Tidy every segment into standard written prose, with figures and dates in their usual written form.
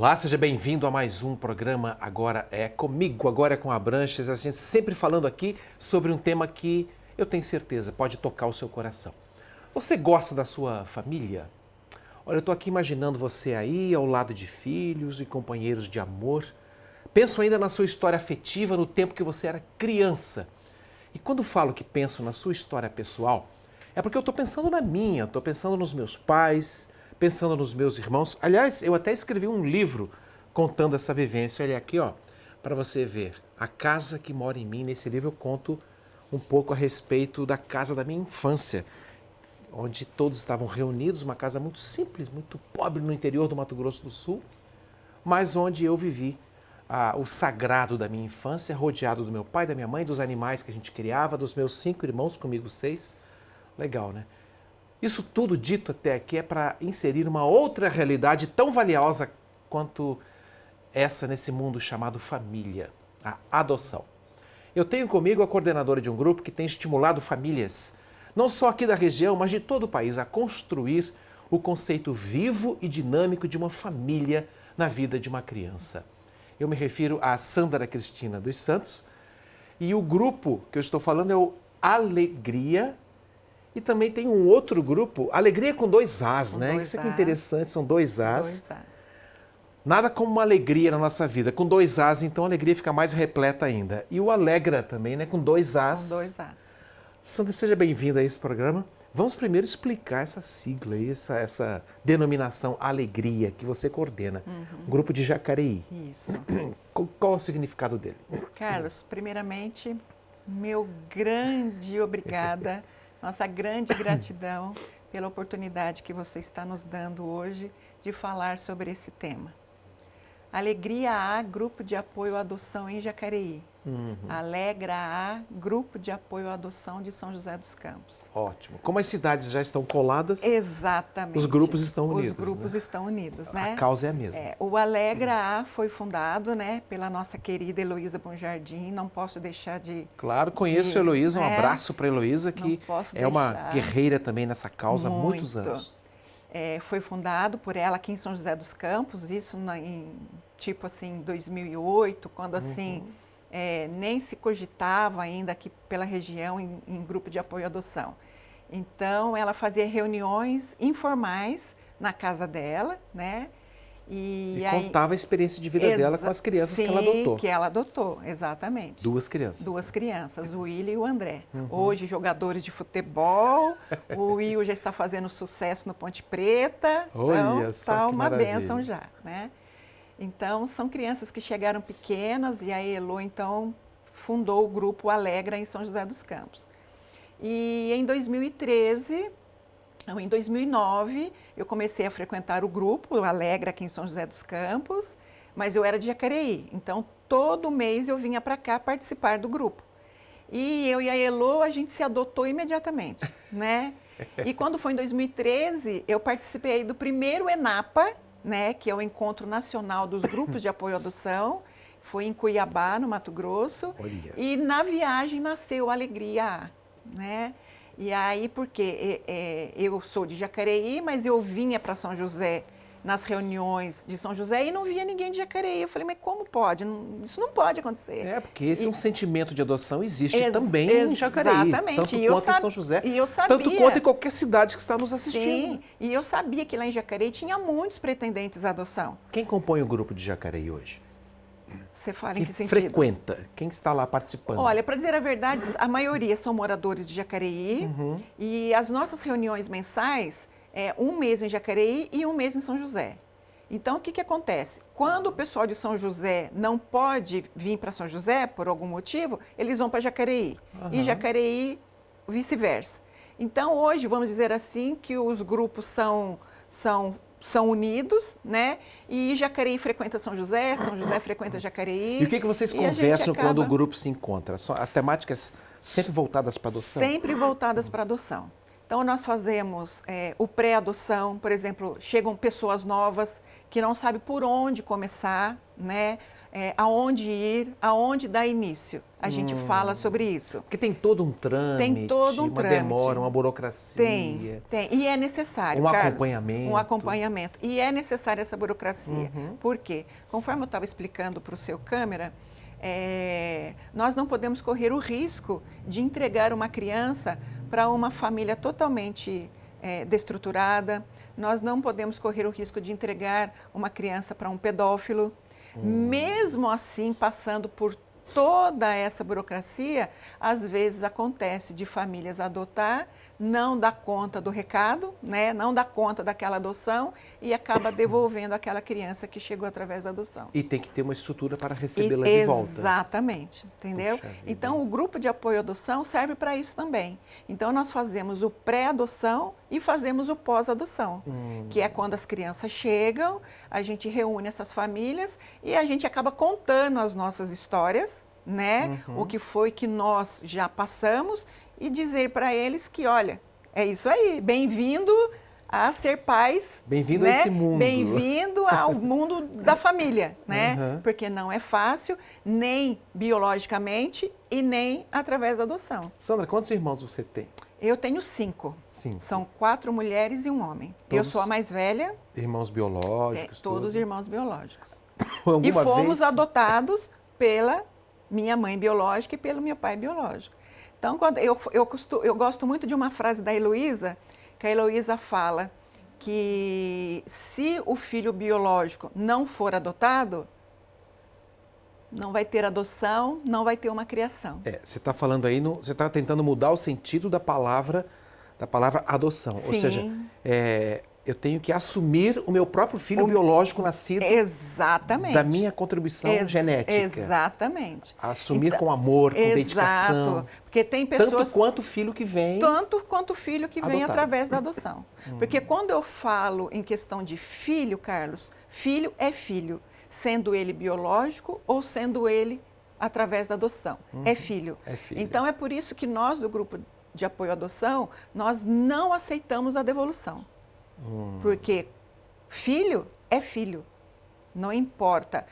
Olá, seja bem-vindo a mais um programa Agora é Comigo, agora é com Abranches. A gente sempre falando aqui sobre um tema que eu tenho certeza pode tocar o seu coração. Você gosta da sua família? Olha, eu estou aqui imaginando você aí ao lado de filhos e companheiros de amor. Penso ainda na sua história afetiva no tempo que você era criança. E quando falo que penso na sua história pessoal, é porque eu estou pensando na minha, estou pensando nos meus pais, pensando nos meus irmãos. Aliás, eu até escrevi um livro contando essa vivência. Olha aqui, ó, para você ver. A Casa que Mora em Mim. Nesse livro eu conto um pouco a respeito da casa da minha infância, onde todos estavam reunidos, uma casa muito simples, muito pobre no interior do Mato Grosso do Sul, mas onde eu vivi o sagrado da minha infância, rodeado do meu pai, da minha mãe, dos animais que a gente criava, dos meus 5 irmãos, comigo 6. Legal, né? Isso tudo dito até aqui é para inserir uma outra realidade tão valiosa quanto essa nesse mundo chamado família, a adoção. Eu tenho comigo a coordenadora de um grupo que tem estimulado famílias, não só aqui da região, mas de todo o país, a construir o conceito vivo e dinâmico de uma família na vida de uma criança. Eu me refiro a Sandra Cristina dos Santos e o grupo que eu estou falando é o Alegria. E também tem um outro grupo, Alegria com 2 As, né? Isso aqui é interessante, são 2 As. 2 As. Nada como uma alegria na nossa vida. Com 2 As, então a alegria fica mais repleta ainda. E o Alegra também, né? Com 2 As. Com 2 As. Sandra, seja bem-vinda a esse programa. Vamos primeiro explicar essa sigla aí, essa denominação Alegria que você coordena. Um grupo de Jacareí. Isso. Qual o significado dele? Carlos, primeiramente, meu grande obrigada, nossa grande gratidão pela oportunidade que você está nos dando hoje de falar sobre esse tema. Alegria A, Grupo de Apoio à Adoção em Jacareí. Alegra A, Grupo de Apoio à Adoção de São José dos Campos. Ótimo. Como as cidades já estão coladas, Exatamente. os grupos estão unidos. Os grupos estão unidos, né? A causa é a mesma. O Alegra A foi fundado, né, pela nossa querida Heloísa Bonjardim. Não posso deixar de... Claro, conheço a Heloísa, um abraço para a Heloísa, que é uma guerreira também nessa causa há muitos anos. Foi fundado por ela aqui em São José dos Campos, isso em tipo assim 2008, quando assim nem se cogitava ainda aqui pela região em grupo de apoio à adoção. Então ela fazia reuniões informais na casa dela, né? E aí, contava a experiência de vida dela com as crianças que ela adotou. Sim, que ela adotou, exatamente. 2 crianças. 2 crianças, o William e o André. Hoje, jogadores de futebol, o Will já está fazendo sucesso no Ponte Preta. Olha então, só tá que uma maravilha. bênção já, né? Então, são crianças que chegaram pequenas e a Elo, então, fundou o grupo Alegra em São José dos Campos. E em 2013... Então, em 2009, eu comecei a frequentar o grupo, o Alegra, aqui em São José dos Campos, mas eu era de Jacareí, então todo mês eu vinha para cá participar do grupo. E eu e a Elo, a gente se adotou imediatamente, né? E quando foi em 2013, eu participei do primeiro ENAPA, né, que é o Encontro Nacional dos Grupos de Apoio à Adoção, foi em Cuiabá, no Mato Grosso, e na viagem nasceu a Alegria A, né? E aí, porque eu sou de Jacareí, mas eu vinha para São José nas reuniões de São José e não via ninguém de Jacareí. Eu falei, mas como pode? Isso não pode acontecer. Porque esse é um sentimento de adoção existe também em Jacareí. Exatamente. Tanto quanto em São José, e eu sabia, tanto quanto em qualquer cidade que está nos assistindo. Sim, e eu sabia que lá em Jacareí tinha muitos pretendentes à adoção. Quem compõe o grupo de Jacareí hoje? Você fala em que sentido? Frequenta? Quem está lá participando? Olha, para dizer a verdade, a maioria são moradores de Jacareí e as nossas reuniões mensais é um mês em Jacareí e um mês em São José. Então, o que acontece? Quando o pessoal de São José não pode vir para São José, por algum motivo, eles vão para Jacareí. E Jacareí, vice-versa. Então, hoje, vamos dizer assim, que os grupos são unidos, né? E Jacareí frequenta São José frequenta Jacareí. E o que vocês conversam quando o grupo se encontra? As temáticas sempre voltadas para a adoção? Sempre voltadas para a adoção. Então, nós fazemos o pré-adoção, por exemplo, chegam pessoas novas que não sabem por onde começar, né? Aonde ir, aonde dar início. A gente fala sobre isso. Porque tem todo um trâmite, uma demora, uma burocracia. Tem. E é necessário, Carlos, acompanhamento. Um acompanhamento. E é necessária essa burocracia. Por quê? Conforme eu estava explicando para o seu câmera, nós não podemos correr o risco de entregar uma criança para uma família totalmente destruturada. Nós não podemos correr o risco de entregar uma criança para um pedófilo. Mesmo assim, passando por toda essa burocracia, às vezes acontece de famílias adotar, não dá conta do recado, né? Não dá conta daquela adoção e acaba devolvendo aquela criança que chegou através da adoção. E tem que ter uma estrutura para recebê-la de volta. Exatamente, entendeu? Então, o grupo de apoio à adoção serve para isso também. Então, nós fazemos o pré-adoção e fazemos o pós-adoção, que é quando as crianças chegam, a gente reúne essas famílias e a gente acaba contando as nossas histórias, né? O que foi que nós já passamos e dizer para eles que, olha, é isso aí, bem-vindo a ser pais. Bem-vindo, né? A esse mundo. Bem-vindo ao mundo da família, né? Porque não é fácil, nem biologicamente e nem através da adoção. Sandra, quantos irmãos você tem? Eu tenho 5. São 4 mulheres e um homem. Eu sou a mais velha. Irmãos biológicos? Todos irmãos biológicos. E fomos adotados pela minha mãe biológica e pelo meu pai biológico. Então, eu gosto muito de uma frase da Heloísa, que a Heloísa fala que se o filho biológico não for adotado, não vai ter adoção, não vai ter uma criação. Você está falando aí, você está tentando mudar o sentido da palavra adoção. Sim. Ou seja, eu tenho que assumir o meu próprio filho biológico nascido. Exatamente. Da minha contribuição genética. Exatamente. Assumir com amor, com dedicação. Porque tem pessoas... Tanto quanto o filho que vem... Tanto quanto o filho que vem através da adoção. Porque quando eu falo em questão de filho, Carlos, filho é filho, sendo ele biológico ou sendo ele através da adoção. É filho. Então, é por isso que nós, do grupo de apoio à adoção, nós não aceitamos a devolução. Porque filho é filho, não importa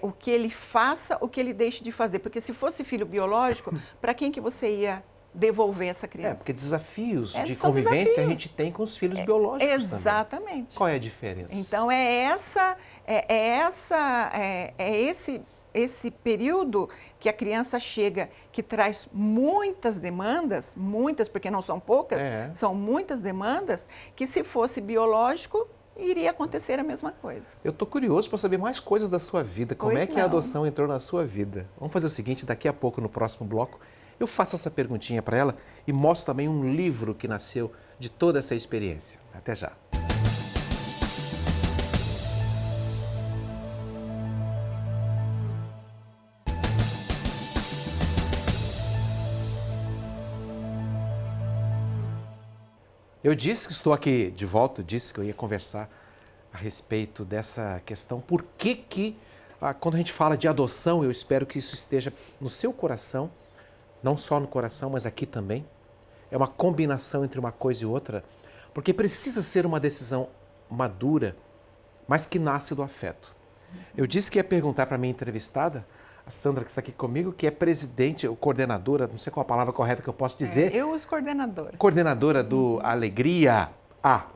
o que ele faça, o que ele deixe de fazer. Porque se fosse filho biológico, para quem que você ia devolver essa criança? Porque desafios de convivência a gente tem com os filhos biológicos também. Exatamente. Qual é a diferença? Então, esse período que a criança chega, que traz muitas demandas, porque não são poucas, são muitas demandas, que se fosse biológico, iria acontecer a mesma coisa. Eu estou curioso para saber mais coisas da sua vida. Como é que a adoção entrou na sua vida? Vamos fazer o seguinte, daqui a pouco, no próximo bloco, eu faço essa perguntinha para ela e mostro também um livro que nasceu de toda essa experiência. Até já. Eu disse que estou aqui de volta, disse que eu ia conversar a respeito dessa questão. Por que quando a gente fala de adoção, eu espero que isso esteja no seu coração, não só no coração, mas aqui também. É uma combinação entre uma coisa e outra, porque precisa ser uma decisão madura, mas que nasce do afeto. Eu disse que ia perguntar para a minha entrevistada, a Sandra, que está aqui comigo, que é presidente ou coordenadora, não sei qual a palavra correta que eu posso dizer. Eu uso coordenadora. Coordenadora do Alegria A.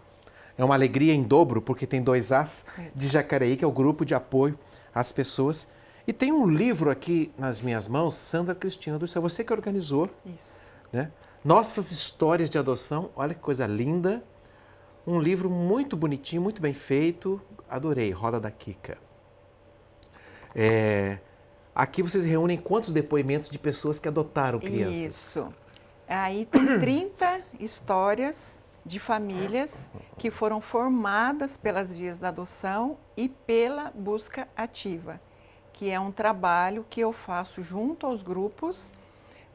É uma alegria em dobro, porque tem 2 As, de Jacareí, que é o grupo de apoio às pessoas. E tem um livro aqui nas minhas mãos, Sandra Cristina do Céu, você que organizou. Isso. Né? Nossas histórias de adoção, olha que coisa linda. Um livro muito bonitinho, muito bem feito. Adorei, Roda da Kika. Aqui vocês reúnem quantos depoimentos de pessoas que adotaram crianças? Isso. Aí tem 30 histórias de famílias que foram formadas pelas vias da adoção e pela busca ativa, que é um trabalho que eu faço junto aos grupos.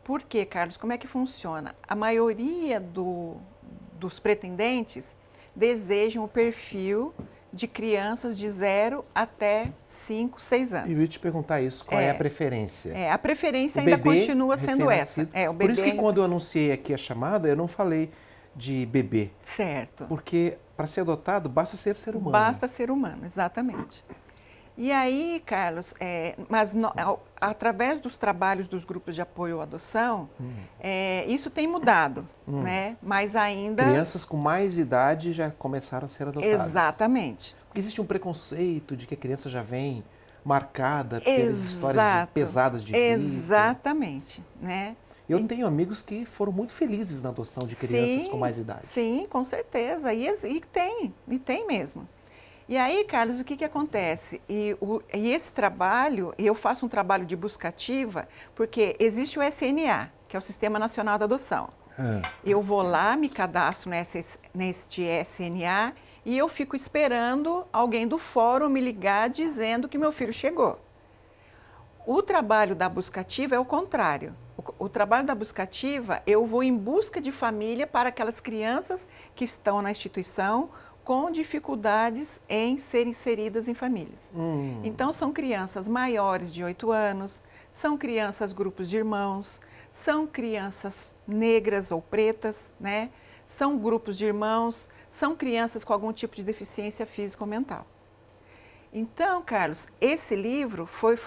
Por quê, Carlos? Como é que funciona? A maioria dos pretendentes desejam o perfil de crianças de 0 até 5, 6 anos. E eu ia te perguntar isso, qual é a preferência? A preferência ainda continua sendo essa. Por isso que quando eu anunciei aqui a chamada, eu não falei de bebê. Certo. Porque para ser adotado basta ser humano. Basta ser humano, exatamente. E aí, Carlos, através dos trabalhos dos grupos de apoio à adoção, isso tem mudado, né? Mas ainda... Crianças com mais idade já começaram a ser adotadas. Exatamente. Porque existe um preconceito de que a criança já vem marcada pelas histórias pesadas de vida. Exatamente, né? Eu tenho amigos que foram muito felizes na adoção de crianças com mais idade. Sim, com certeza. E tem mesmo. E aí, Carlos, o que acontece? E esse trabalho, eu faço um trabalho de busca ativa, porque existe o SNA, que é o Sistema Nacional da Adoção. Eu vou lá, me cadastro neste SNA e eu fico esperando alguém do fórum me ligar dizendo que meu filho chegou. O trabalho da busca ativa é o contrário. O trabalho da busca ativa, eu vou em busca de família para aquelas crianças que estão na instituição com dificuldades em serem inseridas em famílias. Então, são crianças maiores de 8 anos, são crianças grupos de irmãos, são crianças negras ou pretas, né? São grupos de irmãos, são crianças com algum tipo de deficiência física ou mental. Então, Carlos, esse livro foi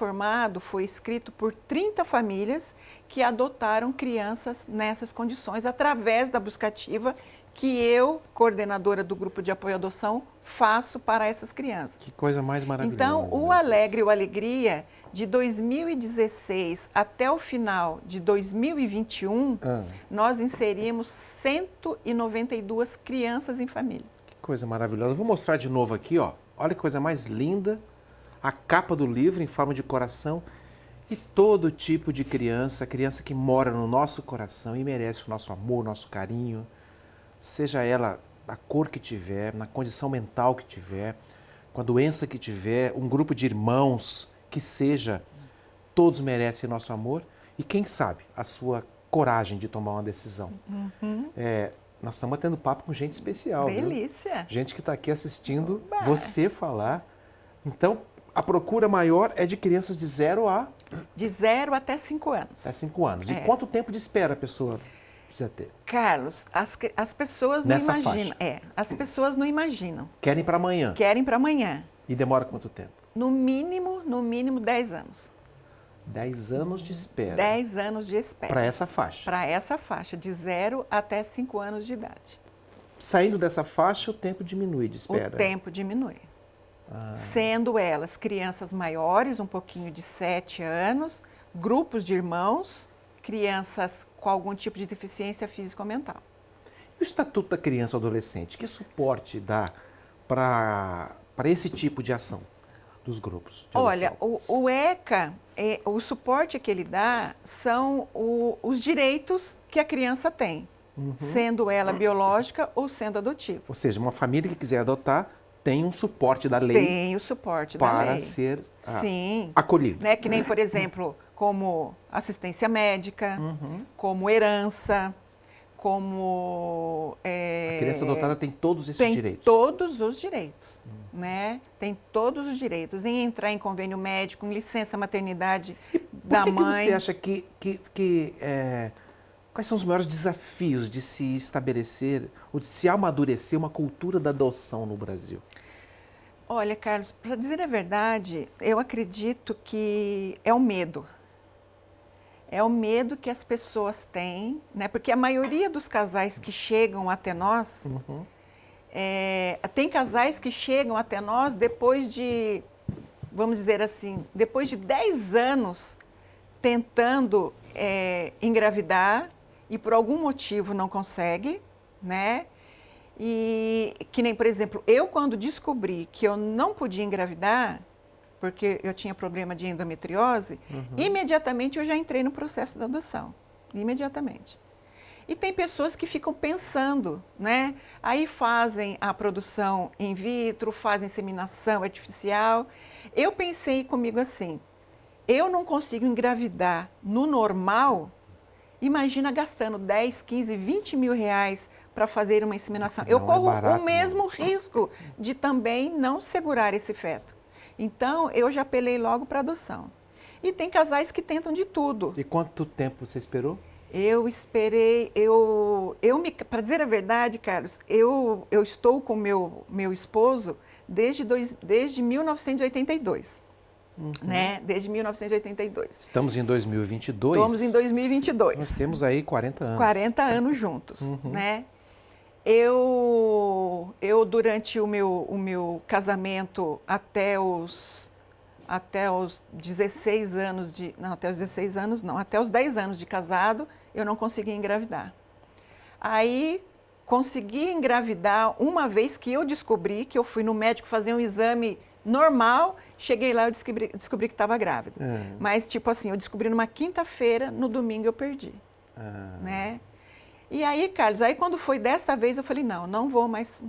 escrito por 30 famílias que adotaram crianças nessas condições através da busca ativa que eu, coordenadora do grupo de apoio à adoção, faço para essas crianças. Que coisa mais maravilhosa. Então, o Alegre e o Alegria, de 2016 até o final de 2021, nós inserimos 192 crianças em família. Que coisa maravilhosa. Eu vou mostrar de novo aqui, ó. Olha que coisa mais linda. A capa do livro em forma de coração. E todo tipo de criança, criança que mora no nosso coração e merece o nosso amor, o nosso carinho. Seja ela da cor que tiver, na condição mental que tiver, com a doença que tiver, um grupo de irmãos que seja, todos merecem nosso amor e quem sabe a sua coragem de tomar uma decisão. Nós estamos tendo papo com gente especial. Delícia! Viu? Gente que está aqui assistindo você falar. Então, a procura maior é de crianças de 0 até 5 anos. Até 5 anos. E quanto tempo de espera a pessoa precisa ter? Carlos, as pessoas não imaginam. As pessoas não imaginam. Querem para amanhã. Querem para amanhã. E demora quanto tempo? No mínimo 10 anos. 10 anos de espera. 10 anos de espera. Para essa faixa. Para essa faixa, de 0 até 5 anos de idade. Saindo dessa faixa, o tempo diminui de espera. O tempo diminui. Sendo elas crianças maiores, um pouquinho de 7 anos, grupos de irmãos, crianças com algum tipo de deficiência física ou mental. E o Estatuto da Criança e Adolescente, que suporte dá para esse tipo de ação dos grupos de Olha, adoção? o ECA, o suporte que ele dá são os direitos que a criança tem, sendo ela biológica ou sendo adotiva. Ou seja, uma família que quiser adotar tem um suporte da lei. Tem o suporte da lei. Para ser Sim. acolhido. Né? Que nem, por exemplo, como assistência médica, como herança, como... A criança adotada tem todos esses direitos. Tem todos os direitos, né? Tem todos os direitos. Em entrar em convênio médico, em licença maternidade da mãe. Por que você acha quais são os maiores desafios de se estabelecer ou de se amadurecer uma cultura da adoção no Brasil? Olha, Carlos, para dizer a verdade, eu acredito que é o medo. É o medo que as pessoas têm, né? Porque a maioria dos casais que chegam até nós, tem casais que chegam até nós depois de, vamos dizer assim, depois de 10 anos tentando engravidar e por algum motivo não consegue, né? E que nem, por exemplo, eu quando descobri que eu não podia engravidar, porque eu tinha problema de endometriose, imediatamente eu já entrei no processo da adoção, imediatamente. E tem pessoas que ficam pensando, né? Aí fazem a produção in vitro, fazem inseminação artificial. Eu pensei comigo assim, eu não consigo engravidar no normal, imagina gastando 10, 15, 20 mil reais para fazer uma inseminação. Eu corro o mesmo risco de também não segurar esse feto. Então, eu já apelei logo para adoção. E tem casais que tentam de tudo. E quanto tempo você esperou? Eu esperei, para dizer a verdade, Carlos, eu estou com meu esposo desde 1982, né? Desde 1982. Estamos em 2022. Estamos em 2022. Nós temos aí 40 anos. 40 anos juntos, né? Eu durante o meu casamento até os 16 anos até os 10 anos de casado, eu não consegui engravidar. Aí consegui engravidar uma vez que eu descobri, que eu fui no médico fazer um exame normal, cheguei lá e descobri que estava grávida. Mas tipo assim, eu descobri numa quinta-feira, no domingo eu perdi, né? E aí, Carlos, quando foi desta vez eu falei, não vou mais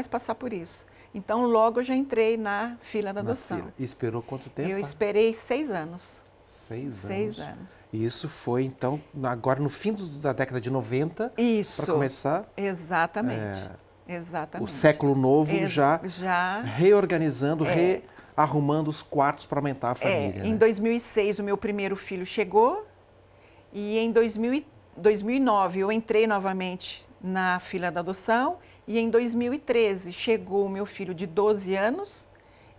passar por isso. Então logo eu já entrei na fila da adoção. Fila. E esperou quanto tempo? Eu esperei 6 anos. 6 anos. 6 anos. E isso foi, então, agora no fim da década de 90, para começar... Exatamente. Exatamente. O século novo já reorganizando, rearrumando os quartos para aumentar a família. Em 2006 o meu primeiro filho chegou e em 2009 eu entrei novamente na fila da adoção e em 2013 chegou o meu filho de 12 anos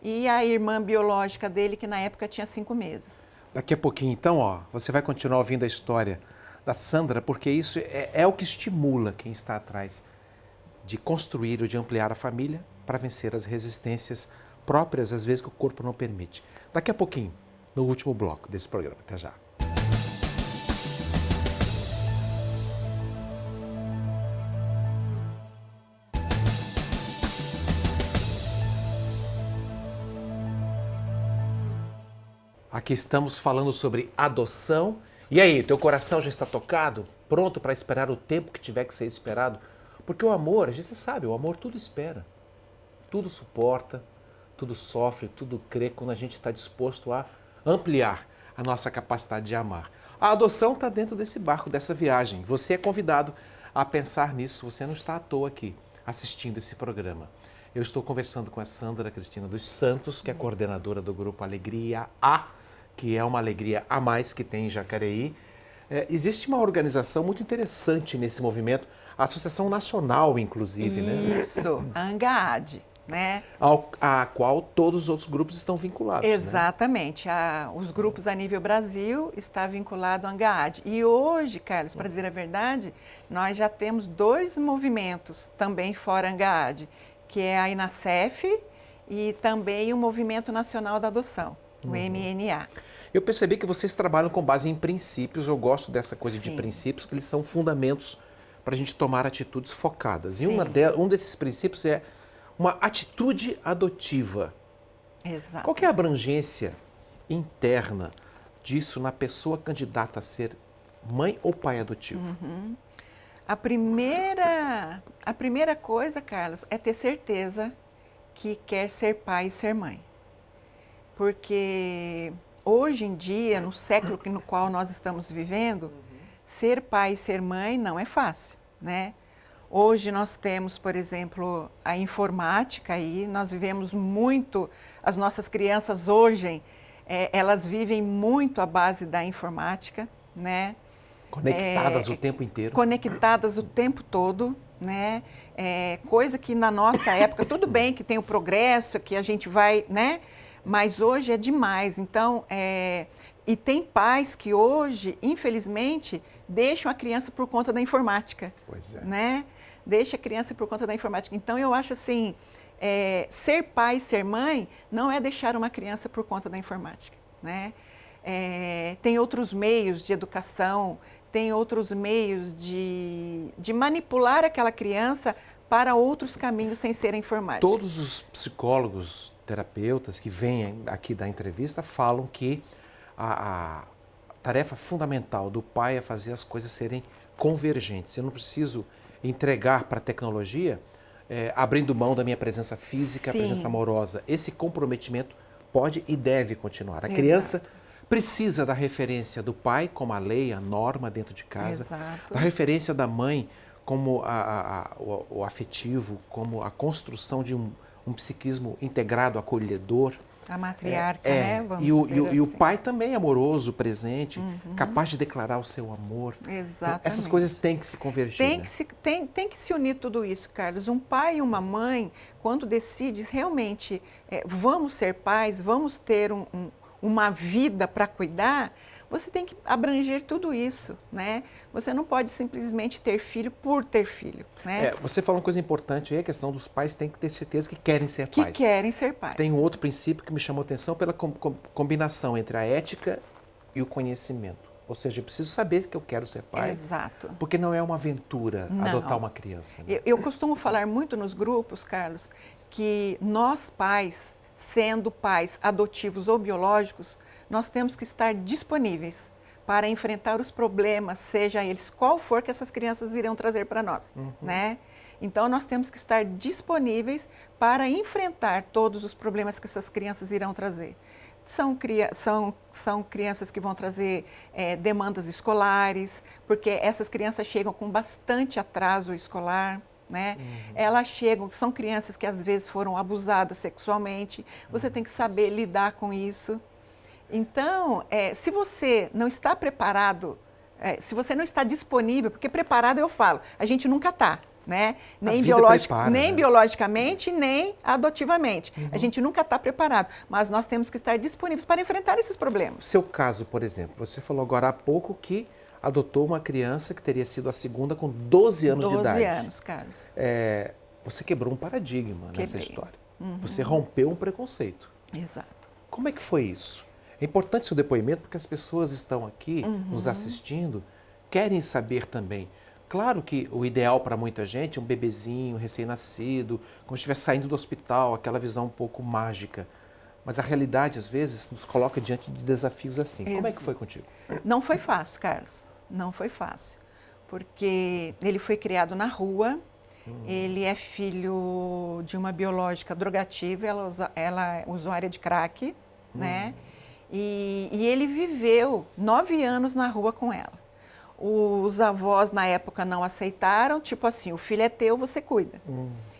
e a irmã biológica dele, que na época tinha 5 meses. Daqui a pouquinho, então, você vai continuar ouvindo a história da Sandra, porque isso é o que estimula quem está atrás de construir ou de ampliar a família para vencer as resistências próprias, às vezes, que o corpo não permite. Daqui a pouquinho, no último bloco desse programa. Até já. Aqui estamos falando sobre adoção. E aí, teu coração já está tocado? Pronto para esperar o tempo que tiver que ser esperado? Porque o amor, a gente sabe, o amor tudo espera. Tudo suporta, tudo sofre, tudo crê quando a gente está disposto a ampliar a nossa capacidade de amar. A adoção está dentro desse barco, dessa viagem. Você é convidado a pensar nisso. Você não está à toa aqui assistindo esse programa. Eu estou conversando com a Sandra Cristina dos Santos, que é coordenadora do grupo Alegria A, que é uma alegria a mais que tem em Jacareí. Existe uma organização muito interessante nesse movimento, a Associação Nacional, inclusive, né? Isso, a ANGAAD, né? A qual todos os outros grupos estão vinculados. Exatamente. Né? Os grupos a nível Brasil estão vinculados à ANGAAD. E hoje, Carlos, para dizer a verdade, nós já temos 2 movimentos também fora ANGAAD, que é a INASEF e também o Movimento Nacional da Adoção, o MNA. Eu percebi que vocês trabalham com base em princípios. Eu gosto dessa coisa de princípios, que eles são fundamentos para a gente tomar atitudes focadas. E um desses princípios é uma atitude adotiva. Exato. Qual que é a abrangência interna disso na pessoa candidata a ser mãe ou pai adotivo? A primeira coisa, Carlos, é ter certeza que quer ser pai e ser mãe. Porque hoje em dia, no século no qual nós estamos vivendo, ser pai e ser mãe não é fácil, né? Hoje nós temos, por exemplo, a informática aí, nós vivemos muito, as nossas crianças hoje, elas vivem muito à base da informática, né? Conectadas o tempo inteiro. Conectadas o tempo todo, né? Coisa que na nossa época, tudo bem que tem o progresso, que a gente vai, né? Mas hoje é demais. Então, e tem pais que hoje, infelizmente, deixam a criança por conta da informática. Pois é. Né? Deixa a criança por conta da informática. Então, eu acho assim, ser pai, ser mãe, não é deixar uma criança por conta da informática, né? Tem outros meios de educação, tem outros meios de manipular aquela criança para outros caminhos sem ser a informática. Todos os psicólogos, terapeutas que vêm aqui da entrevista falam que a tarefa fundamental do pai é fazer as coisas serem convergentes. Eu não preciso entregar para a tecnologia abrindo mão da minha presença física, a presença amorosa. Esse comprometimento pode e deve continuar. A criança precisa da referência do pai como a lei, a norma dentro de casa, da referência da mãe como o afetivo, como a construção de um psiquismo integrado, acolhedor. A matriarca, né? Vamos dizer e o assim. pai também amoroso, presente, capaz de declarar o seu amor. Exatamente. Então, essas coisas têm que se convergir. Tem que se unir tudo isso, Carlos. Um pai e uma mãe, quando decide realmente vamos ser pais, vamos ter uma vida para cuidar, você tem que abranger tudo isso, né? Você não pode simplesmente ter filho por ter filho, né? Você falou uma coisa importante aí, a questão dos pais têm que ter certeza que querem ser Que pais. querem ser pais. Tem um outro princípio que me chamou a atenção pela combinação entre a ética e o conhecimento. Ou seja, eu preciso saber que eu quero ser pai. Exato. Porque não é uma aventura adotar uma criança. Né? Eu costumo falar muito nos grupos, Carlos, que nós pais, sendo pais adotivos ou biológicos, nós temos que estar disponíveis para enfrentar os problemas, seja eles qual for que essas crianças irão trazer para nós, né? Então, nós temos que estar disponíveis para enfrentar todos os problemas que essas crianças irão trazer. São crianças que vão trazer demandas escolares, porque essas crianças chegam com bastante atraso escolar, né? Elas chegam, são crianças que às vezes foram abusadas sexualmente, você tem que saber lidar com isso. Então, se você não está preparado, se você não está disponível, porque preparado eu falo, a gente nunca está, né? Nem biologicamente, nem adotivamente. A gente nunca está preparado, mas nós temos que estar disponíveis para enfrentar esses problemas. Seu caso, por exemplo, você falou agora há pouco que adotou uma criança que teria sido a segunda com 12 anos de idade. 12 anos, Carlos. Você quebrou um paradigma nessa história. Você rompeu um preconceito. Exato. Como é que foi isso? É importante seu depoimento porque as pessoas estão aqui nos assistindo, querem saber também. Claro que o ideal para muita gente é um bebezinho recém-nascido, como se estivesse saindo do hospital, aquela visão um pouco mágica. Mas a realidade, às vezes, nos coloca diante de desafios assim. Como é que foi contigo? Não foi fácil, Carlos. Não foi fácil. Porque ele foi criado na rua, ele é filho de uma biológica drogativa, ela é usuária de crack, né? E ele viveu 9 anos na rua com ela. Os avós, na época, não aceitaram, tipo assim, o filho é teu, você cuida.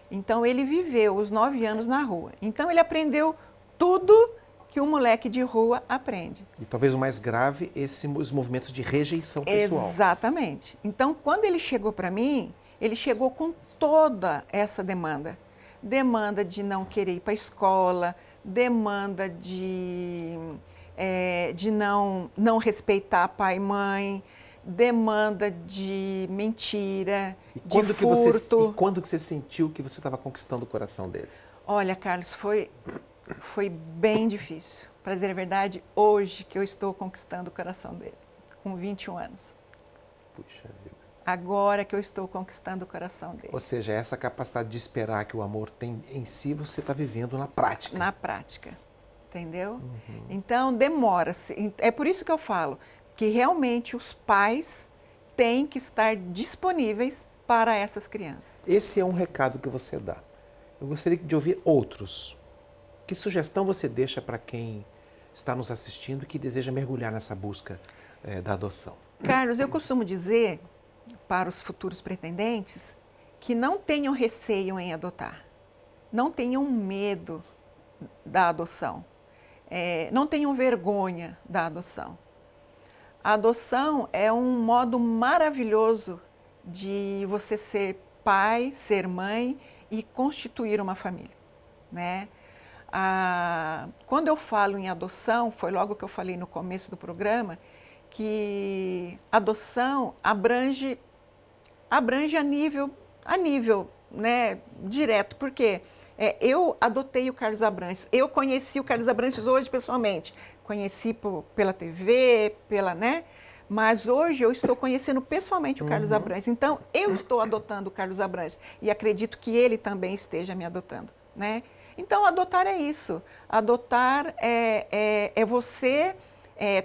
Então, ele viveu os 9 anos na rua. Então, ele aprendeu tudo que um moleque de rua aprende. E talvez o mais grave, os movimentos de rejeição pessoal. Exatamente. Então, quando ele chegou para mim, ele chegou com toda essa demanda. Demanda de não querer ir para a escola, demanda de não respeitar pai e mãe, demanda de mentira, de furto. E quando que você sentiu que você estava conquistando o coração dele? Olha, Carlos, foi bem difícil. Para dizer a verdade, hoje que eu estou conquistando o coração dele, com 21 anos. Puxa vida. Agora que eu estou conquistando o coração dele. Ou seja, essa capacidade de esperar que o amor tem em si, você está vivendo na prática. Na prática, entendeu? Então, demora-se. É por isso que eu falo que realmente os pais têm que estar disponíveis para essas crianças. Esse é um recado que você dá. Eu gostaria de ouvir outros. Que sugestão você deixa para quem está nos assistindo e que deseja mergulhar nessa busca da adoção? Carlos, eu costumo dizer para os futuros pretendentes que não tenham receio em adotar, não tenham medo da adoção, não tenham vergonha da adoção. A adoção é um modo maravilhoso de você ser pai, ser mãe e constituir uma família, né? Quando eu falo em adoção, foi logo que eu falei no começo do programa, que adoção abrange a nível, né, direto, porque eu adotei o Carlos Abranches, eu conheci o Carlos Abranches hoje pessoalmente, conheci pela TV, né? Mas hoje eu estou conhecendo pessoalmente o Carlos Abranches, então eu estou adotando o Carlos Abranches e acredito que ele também esteja me adotando, né? Então, adotar é isso. Adotar é você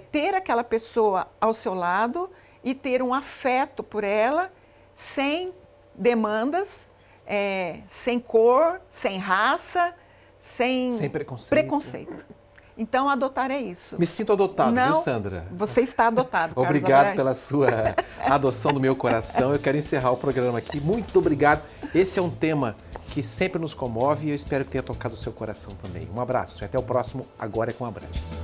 ter aquela pessoa ao seu lado e ter um afeto por ela, sem demandas, sem cor, sem raça, sem preconceito. Então, adotar é isso. Me sinto adotado, Não, viu, Sandra? Você está adotado, Carlos Obrigado Abranches. pela sua adoção do meu coração. Eu quero encerrar o programa aqui. Muito obrigado. Esse é um tema que sempre nos comove e eu espero que tenha tocado o seu coração também. Um abraço e até o próximo Agora é com Abranches.